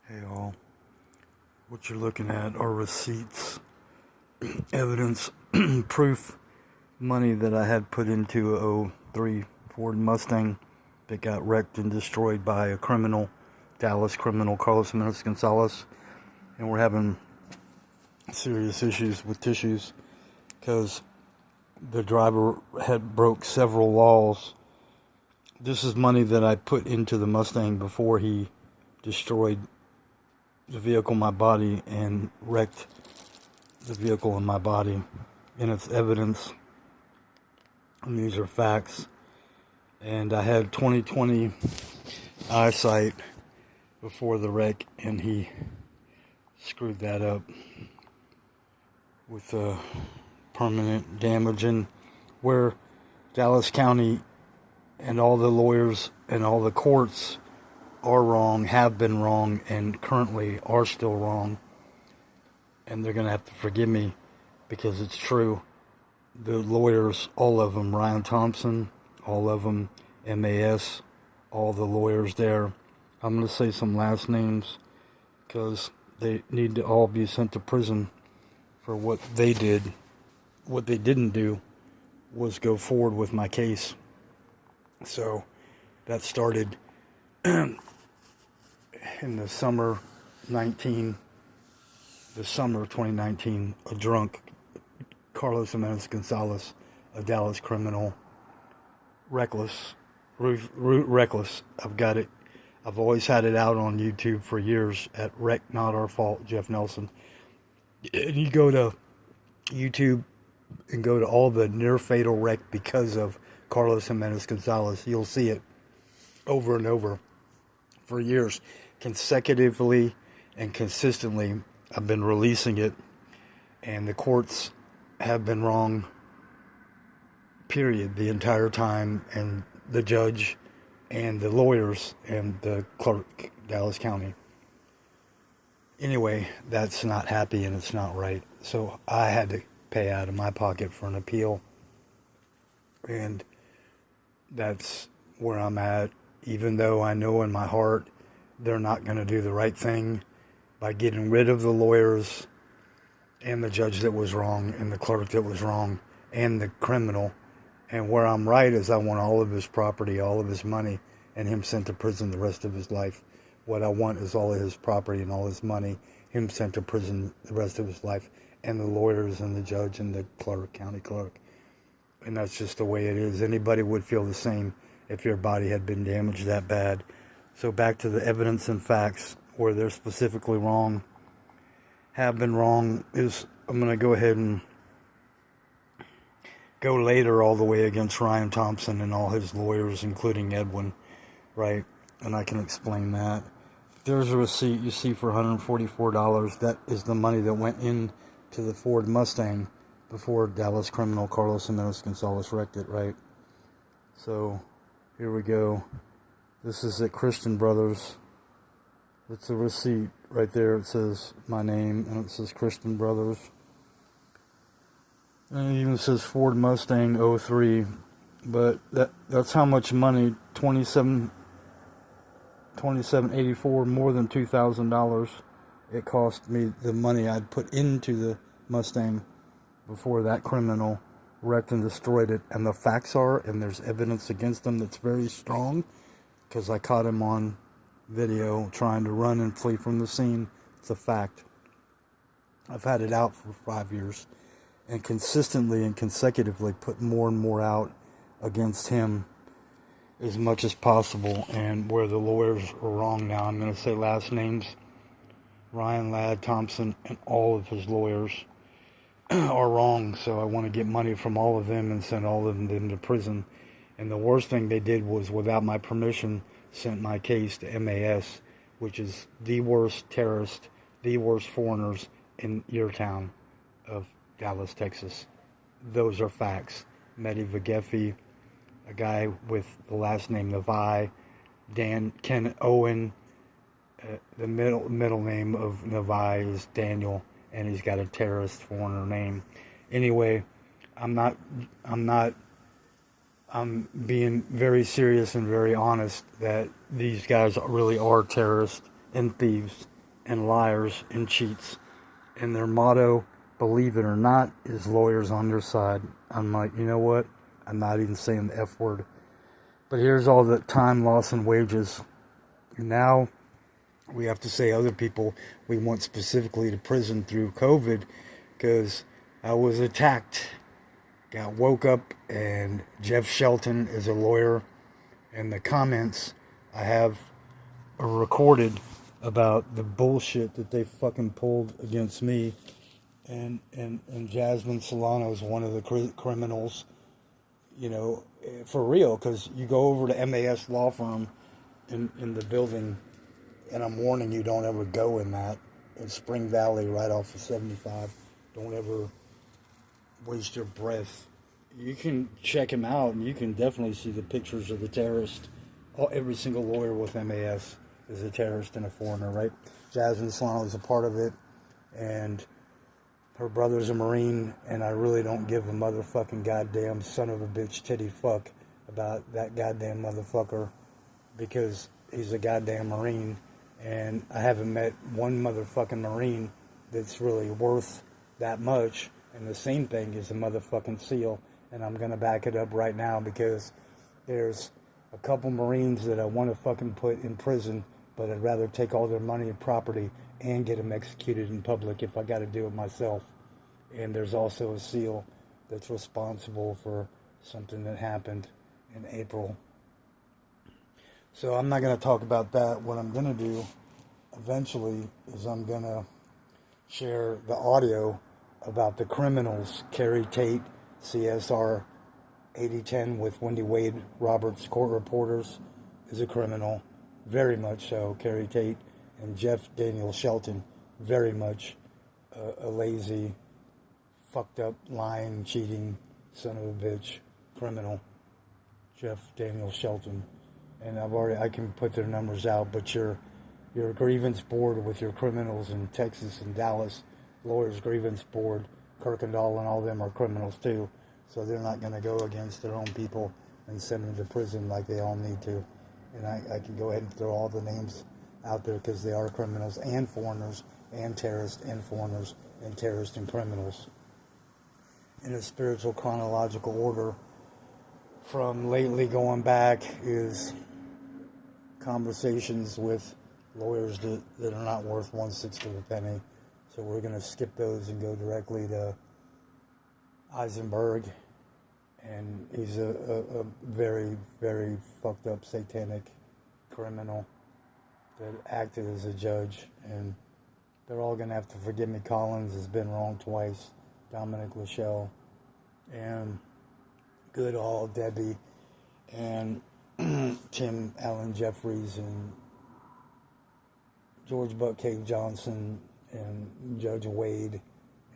Hey all, what you're looking at are receipts, evidence, proof, money that I had put into a '03 Ford Mustang that got wrecked and destroyed by a criminal, Dallas criminal, Carlos Jimenez Gonzalez. And we're having serious issues with tissues because the driver had broke several laws. This is money that I put into the Mustang before he destroyed the vehicle in my body and wrecked the vehicle in my body, and it's evidence, and these are facts. And I had 20/20 eyesight before the wreck, and he screwed that up with permanent damage. And where Dallas County and all the lawyers and all the courts are wrong, have been wrong, and currently are still wrong. And they're going to have to forgive me because it's true. The lawyers, all of them, Ryan Thompson, all of them, MAS, all the lawyers there. I'm going to say some last names because they need to all be sent to prison for what they did. What they didn't do was go forward with my case. So that started in the summer of 2019, a drunk Carlos Jimenez Gonzalez, a Dallas criminal, reckless. I've got it. I've always had it out on YouTube for years at Wreck Not Our Fault, Jeff Nelson. And you go to YouTube and go to all the near fatal wreck because of Carlos Jimenez Gonzalez. You'll see it over and over for years, consecutively and consistently. I've been releasing it, and the courts have been wrong, period, the entire time, and the judge and the lawyers and the clerk, Dallas County. Anyway, that's not happy and it's not right. So I had to pay out of my pocket for an appeal, and that's where I'm at, even though I know in my heart they're not going to do the right thing by getting rid of the lawyers and the judge that was wrong and the clerk that was wrong and the criminal. And where I'm right is I want all of his property, all of his money, and him sent to prison the rest of his life. What I want is all of his property and all his money, him sent to prison the rest of his life, and the lawyers and the judge and the clerk, county clerk. And that's just the way it is. Anybody would feel the same if your body had been damaged that bad. So back to the evidence and facts, where they're specifically wrong, have been wrong, is I'm going to go ahead and go later all the way against Ryan Thompson and all his lawyers, including Edwin, right? And I can explain that. There's a receipt you see for $144. That is the money that went into the Ford Mustang before Dallas criminal Carlos Jimenez Gonzalez wrecked it, right? So here we go. This is at Christian Brothers. It's a receipt right there. It says my name and it says Christian Brothers. And it even says Ford Mustang '03. But that's how much money, $27.84, more than $2,000 it cost me, the money I'd put into the Mustang before that criminal wrecked and destroyed it. And the facts are, and there's evidence against him that's very strong, because I caught him on video trying to run and flee from the scene. It's a fact. I've had it out for 5 years and consistently and consecutively put more and more out against him as much as possible. And where the lawyers are wrong now, I'm going to say last names, Ryan Ladd Thompson and all of his lawyers are wrong. So I want to get money from all of them and send all of them to prison. And the worst thing they did was, without my permission, sent my case to MAS, which is the worst terrorist, the worst foreigners in your town of Dallas, Texas. Those are facts. Mehdi Vagefi, a guy with the last name Navai, Ken Owen, the middle name of Navai is Daniel, and he's got a terrorist foreigner name. Anyway, I'm being very serious and very honest that these guys really are terrorists and thieves, and liars and cheats. And their motto, believe it or not, is lawyers on your side. I'm like, you know what? I'm not even saying the F word. But here's all the time loss and wages. Now we have to say other people we went specifically to prison through COVID because I was attacked. Got woke up, and Jeff Shelton is a lawyer. And the comments I have are recorded about the bullshit that they fucking pulled against me. And Jasmine Solano is one of the criminals, you know, for real. Because you go over to MAS Law Firm in the building, and I'm warning you, don't ever go in that. In Spring Valley, right off of 75. Don't ever waste your breath. You can check him out, and you can definitely see the pictures of the terrorist. Every single lawyer with MAS is a terrorist and a foreigner, right? Jasmine Solano is a part of it, and her brother's a Marine, and I really don't give a motherfucking goddamn son of a bitch titty fuck about that goddamn motherfucker because he's a goddamn Marine, and I haven't met one motherfucking Marine that's really worth that much. And the same thing is a motherfucking SEAL, and I'm going to back it up right now because there's a couple Marines that I want to fucking put in prison, but I'd rather take all their money and property and get them executed in public if I got to do it myself. And there's also a SEAL that's responsible for something that happened in April. So I'm not going to talk about that. What I'm going to do eventually is I'm going to share the audio about the criminals. Carrie Tate, CSR 8010 with Wendy Wade Roberts, court reporters, is a criminal. Very much so, Carrie Tate. And Jeff Daniel Shelton, very much a lazy, fucked up, lying, cheating, son of a bitch, criminal. Jeff Daniel Shelton. And I can put their numbers out, but your grievance board with your criminals in Texas and Dallas, lawyers grievance board, Kirkendall and all them are criminals too. So they're not going to go against their own people and send them to prison like they all need to. And I can go ahead and throw all the names out there because they are criminals and foreigners and terrorists and foreigners and terrorists and criminals. In a spiritual chronological order, from lately going back is conversations with lawyers that are not worth 1/6 of a penny. So we're going to skip those and go directly to Eisenberg. And he's a very, very fucked up satanic criminal that acted as a judge. And they're all going to have to forgive me. Collins has been wrong twice. Dominic Lachelle. And Goodall, Debbie, and Tim Allen Jeffries, and George Buckcave Johnson, and Judge Wade,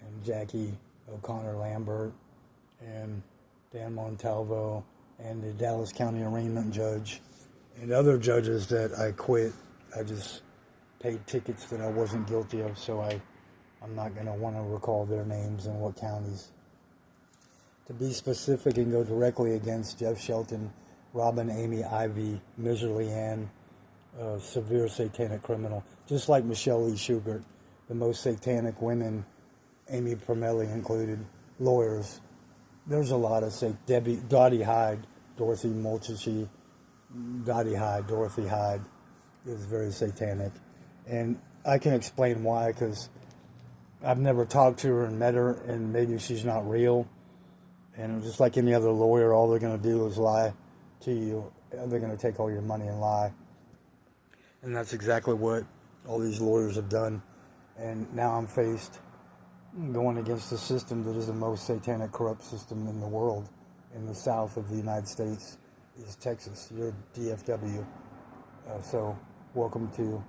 and Jackie O'Connor Lambert, and Dan Montalvo, and the Dallas County arraignment judge, and other judges that I quit. I just paid tickets that I wasn't guilty of, so I'm not going to want to recall their names and what counties. To be specific and go directly against Jeff Shelton, Robin Amy Ivy, Miserly Ann, severe satanic criminal, just like Michelle Lee Shugart, the most satanic women, Amy Promelli included, lawyers. There's a lot of Dottie Hyde, Dorothy Mulchichi, Dottie Hyde, Dorothy Hyde is very satanic. And I can explain why, because I've never talked to her and met her, and maybe she's not real. And just like any other lawyer, all they're going to do is lie to you. They're going to take all your money and lie. And that's exactly what all these lawyers have done. And now I'm faced going against a system that is the most satanic, corrupt system in the world. In the south of the United States is Texas. You're DFW. So welcome to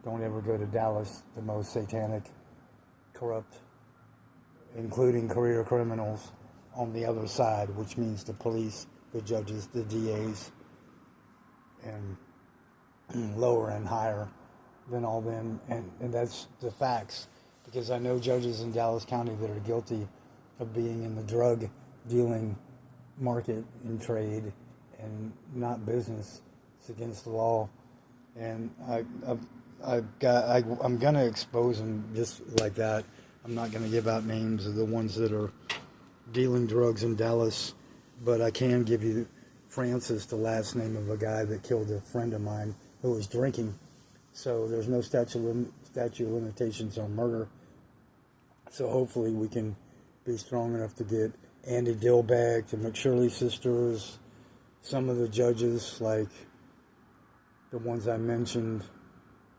Don't Ever Go to Dallas, the most satanic, corrupt, including career criminals on the other side, which means the police, the judges, the DAs, and lower and higher than all them. And that's the facts, because I know judges in Dallas County that are guilty of being in the drug dealing market and trade and not business. It's against the law. And I'm gonna expose them just like that. I'm not gonna give out names of the ones that are dealing drugs in Dallas, but I can give you Francis, the last name of a guy that killed a friend of mine who was drinking. So there's no statute of limitations on murder. So hopefully we can be strong enough to get Andy Dillbeck, the McShirley sisters, some of the judges like the ones I mentioned,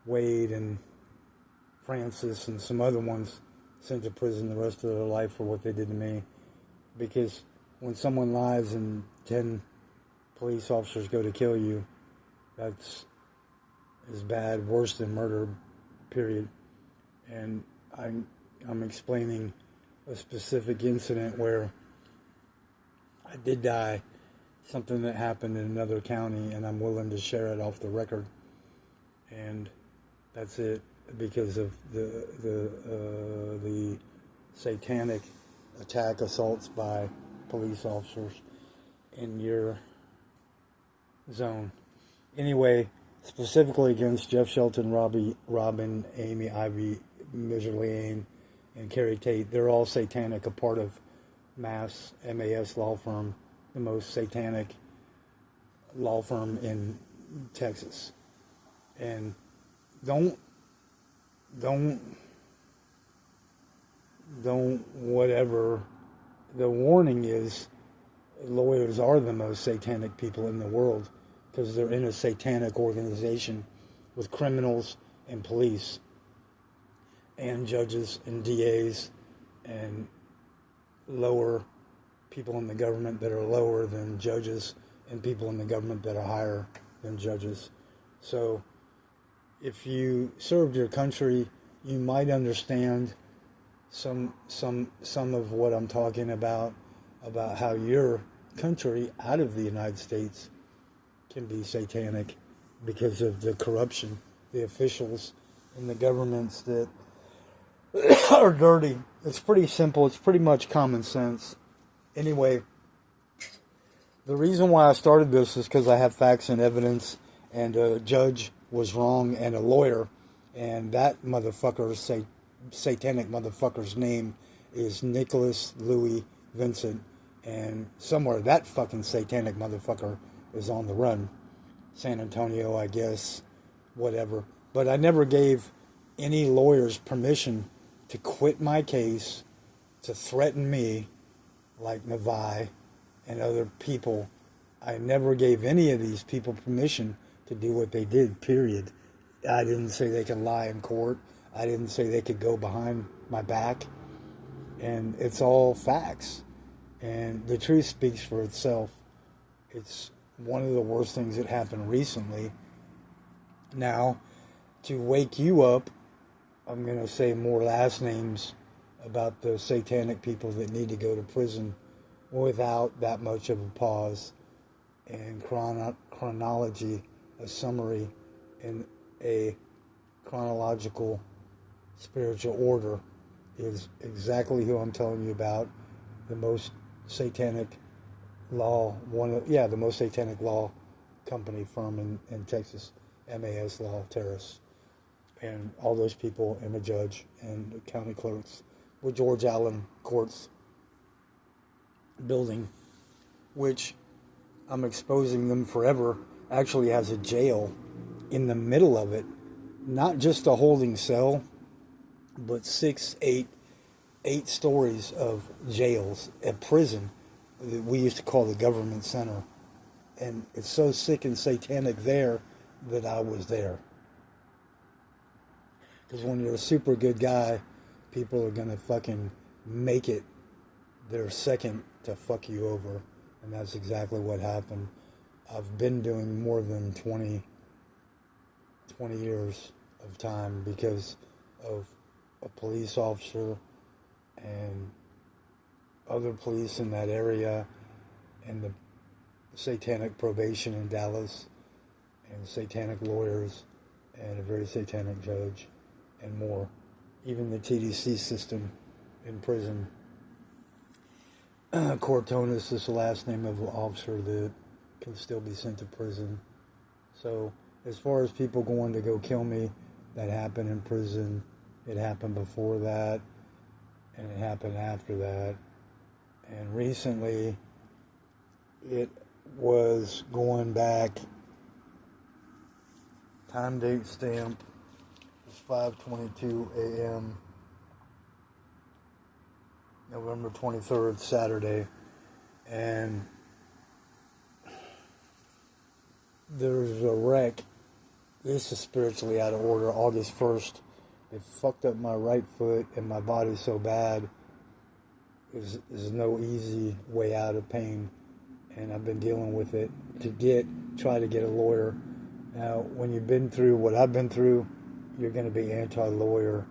Wade and Francis, and some other ones sent to prison the rest of their life for what they did to me. Because when someone lies and 10 police officers go to kill you, that's as bad, worse than murder, period. And I'm explaining a specific incident where I did die, something that happened in another county, and I'm willing to share it off the record. And that's it, because of the satanic attack, assaults by police officers in your zone. Anyway, specifically against Jeff Shelton, Robin, Amy, Ivy, Miserly Aim, and Carrie Tate. They're all satanic, a part of MAS law firm, the most satanic law firm in Texas. And don't whatever. The warning is, lawyers are the most satanic people in the world because they're in a satanic organization with criminals and police and judges and DAs and lower people in the government that are lower than judges and people in the government that are higher than judges. So if you served your country, you might understand some of what I'm talking about how your country out of the United States can be satanic because of the corruption, the officials and the governments that are dirty. It's pretty simple. It's pretty much common sense. Anyway, the reason why I started this is because I have facts and evidence, and a judge was wrong and a lawyer, and that motherfucker's satanic motherfucker's name is Nicholas Louis Vincent, and somewhere that fucking satanic motherfucker is on the run. San Antonio, I guess, whatever. But I never gave any lawyers permission to quit my case, to threaten me like Nevi and other people. I never gave any of these people permission to do what they did, period. I didn't say they could lie in court. I didn't say they could go behind my back. And it's all facts. And the truth speaks for itself. It's one of the worst things that happened recently. Now, to wake you up, I'm going to say more last names about the satanic people that need to go to prison without that much of a pause and chronology, a summary in a chronological spiritual order is exactly who I'm telling you about. The most satanic law, the most satanic law company firm in Texas, MAS Law Terrace. And all those people and the judge and the county clerks with George Allen Courts building, which I'm exposing them forever, actually has a jail in the middle of it. Not just a holding cell, but 8 stories of jails, a prison that we used to call the government center. And it's so sick and satanic there that I was there. Because when you're a super good guy, people are going to fucking make it their second to fuck you over. And that's exactly what happened. I've been doing more than 20 years of time because of a police officer and other police in that area, and the satanic probation in Dallas, and satanic lawyers, and a very satanic judge, and more. Even the TDC system in prison. Cortonis is the last name of an officer that can still be sent to prison. So as far as people going to go kill me, that happened in prison. It happened before that, and it happened after that. And recently, it was going back. Time date stamp is 5:22 a.m. November 23rd, Saturday. And there's a wreck. This is spiritually out of order. August 1st. It fucked up my right foot and my body so bad. There's no easy way out of pain. And I've been dealing with it try to get a lawyer. Now, when you've been through what I've been through, you're going to be anti-lawyer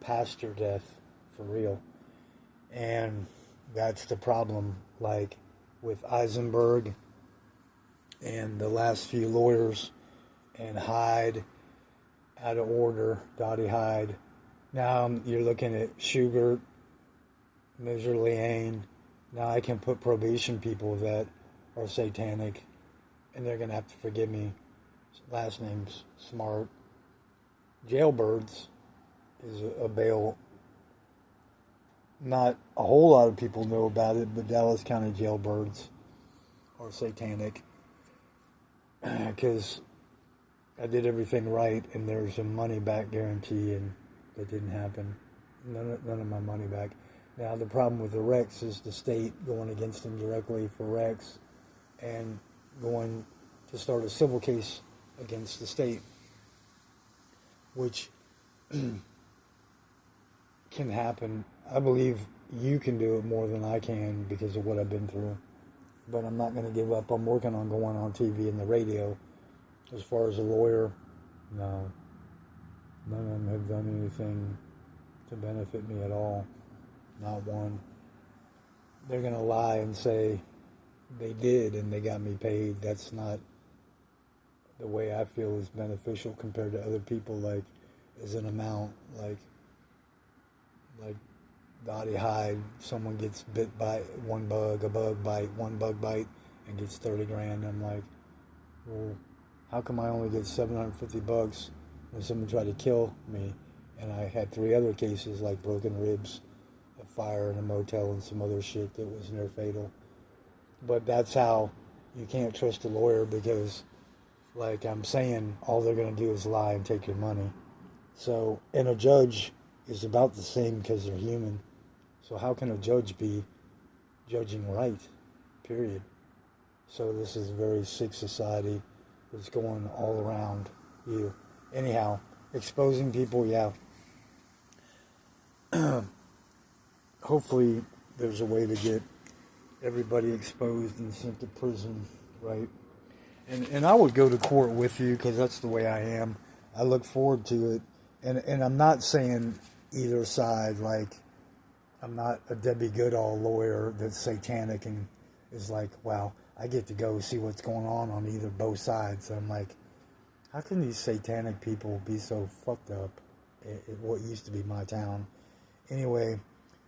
past your death, for real. And that's the problem. Like with Eisenberg and the last few lawyers and Hyde, out of order, Dottie Hyde. Now you're looking at Shugart, Mr. Liane. Now I can put probation people that are satanic, and they're going to have to forgive me. Last name's Smart. Jailbirds is a bail. Not a whole lot of people know about it, but Dallas County jailbirds are satanic. Because I did everything right, and there's a money back guarantee, and that didn't happen. None of my money back. Now the problem with the Rex is the state going against them directly for Rex, and going to start a civil case against the state, which can happen. I believe you can do it more than I can because of what I've been through. But I'm not going to give up. I'm working on going on TV and the radio. As far as a lawyer, no. None of them have done anything to benefit me at all. Not one. They're going to lie and say they did and they got me paid. That's not the way I feel is beneficial compared to other people, like as an amount, like Dottie Hyde, someone gets bit by a bug bite, and gets 30 grand. I'm like, well, how come I only get $750 when someone tried to kill me? And I had 3 other cases like broken ribs, a fire in a motel, and some other shit that was near fatal. But that's how you can't trust a lawyer, because like I'm saying, all they're going to do is lie and take your money. So, and a judge is about the same because they're human. So how can a judge be judging right? Period. So this is a very sick society that's going all around you. Anyhow, exposing people, yeah. Hopefully there's a way to get everybody exposed and sent to prison, right? And I would go to court with you because that's the way I am. I look forward to it. And I'm not saying either side, like, I'm not a Debbie Goodall lawyer that's satanic and is like, wow, I get to go see what's going on either both sides. I'm like, how can these satanic people be so fucked up at what used to be my town? Anyway,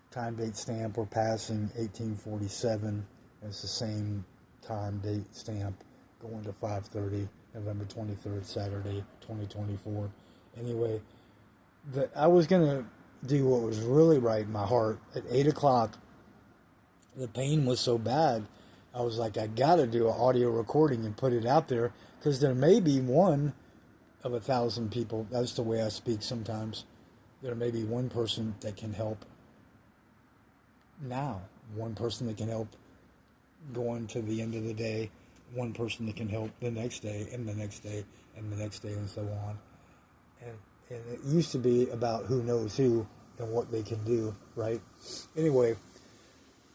time date stamp, we're passing 1847. It's the same time date stamp going to 5:30, November 23rd, Saturday, 2024. Anyway, I was going to do what was really right in my heart. At 8 o'clock, the pain was so bad, I was like, I got to do an audio recording and put it out there, because there may be one of 1,000 people. That's the way I speak sometimes. There may be one person that can help now, one person that can help going to the end of the day, one person that can help the next day, and the next day, and the next day, and so on. And it used to be about who knows who and what they can do, right? Anyway,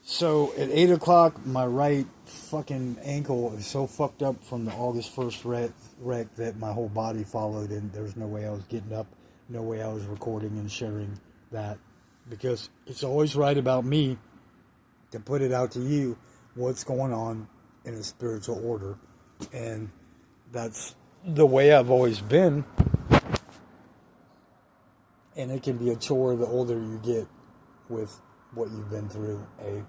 so at 8 o'clock, my right fucking ankle is so fucked up from the August 1st wreck that my whole body followed, and there was no way I was getting up, no way I was recording and sharing that, because it's always right about me to put it out to you what's going on in a spiritual order. And that's the way I've always been. And it can be a chore the older you get with what you've been through,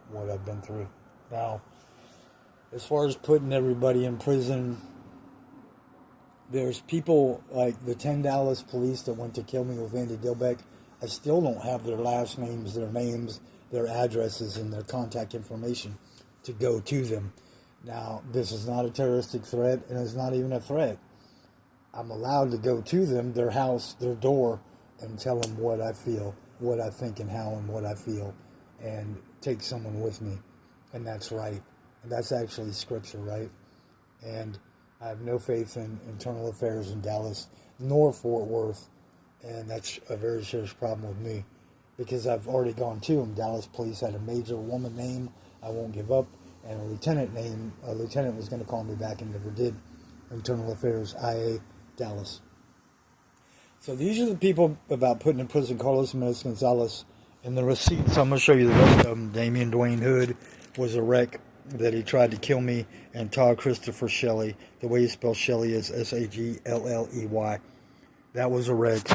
what I've been through. Now, as far as putting everybody in prison, There's people like the 10 Dallas police that went to kill me with Andy Dilbeck. I still don't have their last names, their addresses, and their contact information to go to them. Now, this is not a terroristic threat, and it's not even a threat. I'm allowed to go to them, their house, their door, and tell them what I feel, what I think, and how, and what I feel, and take someone with me. And that's right. And that's actually scripture, right? And I have no faith in internal affairs in Dallas, nor Fort Worth. And that's a very serious problem with me, because I've already gone to them. Dallas police had a major woman name, I won't give up, and a lieutenant name. A lieutenant was going to call me back and never did. Internal affairs, IA, Dallas. So these are the people about putting in prison Carlos Jimenez Gonzalez and the receipts. I'm going to show you the rest of them. Damian Dwayne Hood was a wreck that he tried to kill me, and Todd Christopher Shelley. The way you spell Shelley is Shalley. That was a wreck.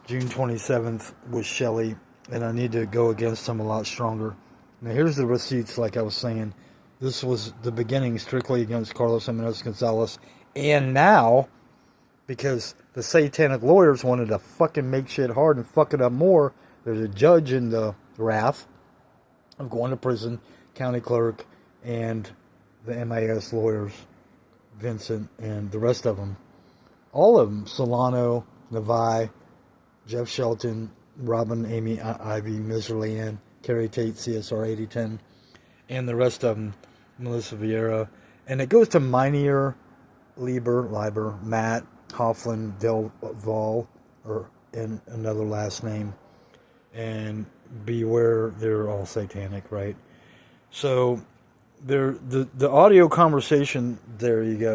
June 27th was Shelley, and I need to go against him a lot stronger. Now here's the receipts, like I was saying. This was the beginning strictly against Carlos Jimenez Gonzalez, and now, because the satanic lawyers wanted to fucking make shit hard and fuck it up more, there's a judge in the wrath of going to prison, county clerk, and the MAS lawyers, Vincent, and the rest of them. All of them, Solano, Nevi, Jeff Shelton, Robin, Amy, Ivy, Ms. Leanne, Carrie Tate, CSR 8010, and the rest of them, Melissa Vieira. And it goes to Minier, Lieber, Matt, Hofflin, Del Val, and another last name. And beware, they're all satanic, right? So the audio conversation, there you go.